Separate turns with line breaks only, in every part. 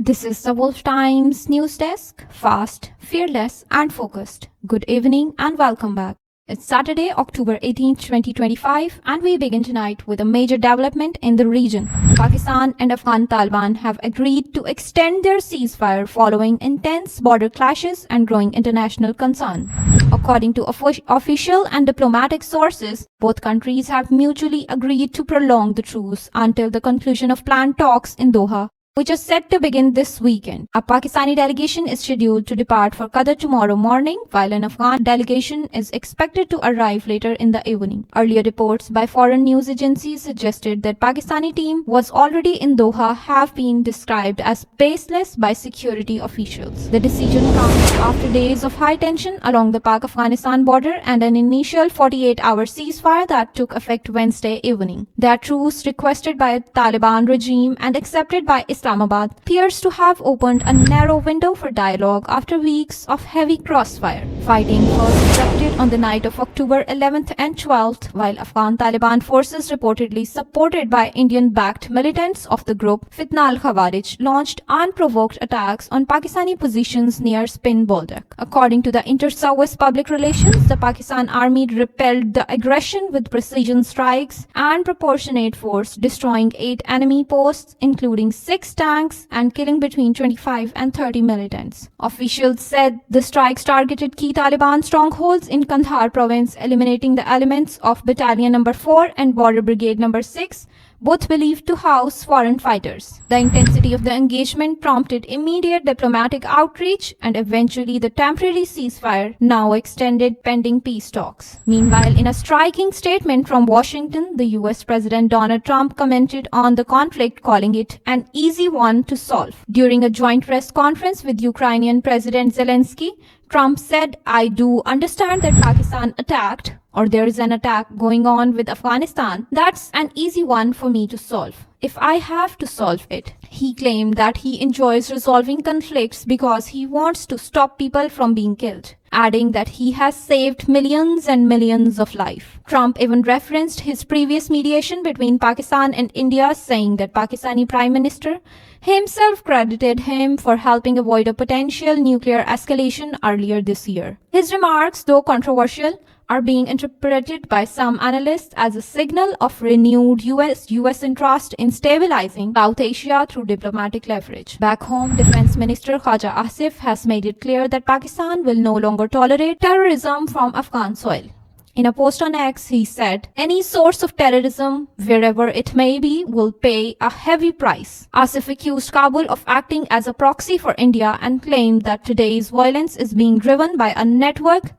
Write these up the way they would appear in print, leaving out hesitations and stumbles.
This is the Wolftimes news desk, fast, fearless, and focused. Good evening and welcome back. It's Saturday, October 18, 2025, and we begin tonight with a major development in the region. Pakistan and Afghan Taliban have agreed to extend their ceasefire following intense border clashes and growing international concern. According to official and diplomatic sources, both countries have mutually agreed to prolong the truce until the conclusion of planned talks in Doha, which is set to begin this weekend. A Pakistani delegation is scheduled to depart for Qatar tomorrow morning, while an Afghan delegation is expected to arrive later in the evening. Earlier reports by foreign news agencies suggested that Pakistani team was already in Doha have been described as baseless by security officials. The decision comes after days of high tension along the Pak-Afghanistan border and an initial 48-hour ceasefire that took effect Wednesday evening. That truce, requested by the Taliban regime and accepted by Islamabad, appears to have opened a narrow window for dialogue after weeks of heavy crossfire. Fighting first erupted on the night of October 11th and 12th, while Afghan Taliban forces, reportedly supported by Indian-backed militants of the group Fitna al-Khawarij, launched unprovoked attacks on Pakistani positions near Spin Boldak. According to the Inter-Service Public Relations, the Pakistan Army repelled the aggression with precision strikes and proportionate force, destroying 8 enemy posts, including 6 tanks, and killing between 25 and 30 militants. Officials said the strikes targeted key Taliban strongholds in Kandahar province, eliminating the elements of Battalion No. 4 and Border Brigade No. 6, both believed to house foreign fighters. The intensity of the engagement prompted immediate diplomatic outreach and eventually the temporary ceasefire, now extended pending peace talks. Meanwhile, in a striking statement from Washington, the US President Donald Trump commented on the conflict, calling it an easy one to solve. During a joint press conference with Ukrainian President Zelensky, Trump said, "I do understand that Pakistan attacked, or there is an attack going on with Afghanistan. That's an easy one for me to solve, if I have to solve it." He claimed that he enjoys resolving conflicts because he wants to stop people from being killed, adding that he has saved millions and millions of lives. Trump even referenced his previous mediation between Pakistan and India, saying that Pakistani Prime Minister himself credited him for helping avoid a potential nuclear escalation earlier this year. His remarks, though controversial, are being interpreted by some analysts as a signal of renewed US interest in stabilizing South Asia through diplomatic leverage. Back home, Defense Minister Khaja Asif has made it clear that Pakistan will no longer tolerate terrorism from Afghan soil. In a post on X, he said, "Any source of terrorism, wherever it may be, will pay a heavy price." Asif accused Kabul of acting as a proxy for India and claimed that today's violence is being driven by a network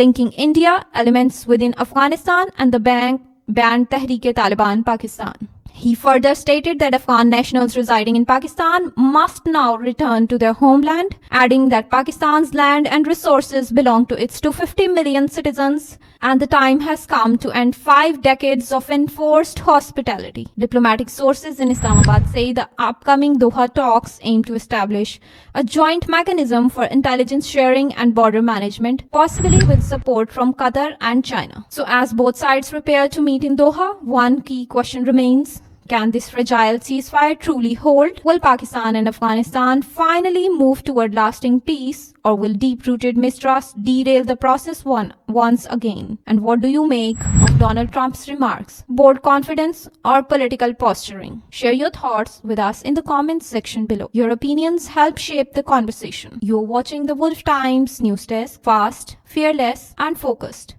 linking India, elements within Afghanistan, and the banned Tehreek-e-Taliban Pakistan. He further stated that Afghan nationals residing in Pakistan must now return to their homeland, adding that Pakistan's land and resources belong to its 250 million citizens, and the time has come to end 5 decades of enforced hospitality. Diplomatic sources in Islamabad say the upcoming Doha talks aim to establish a joint mechanism for intelligence sharing and border management, possibly with support from Qatar and China. So as both sides prepare to meet in Doha, one key question remains: can this fragile ceasefire truly hold? Will Pakistan and Afghanistan finally move toward lasting peace, or will deep-rooted mistrust derail the process once again? And what do you make of Donald Trump's remarks? Bold confidence or political posturing? Share your thoughts with us in the comments section below. Your opinions help shape the conversation. You're watching the Wolftimes news desk, fast, fearless, and focused.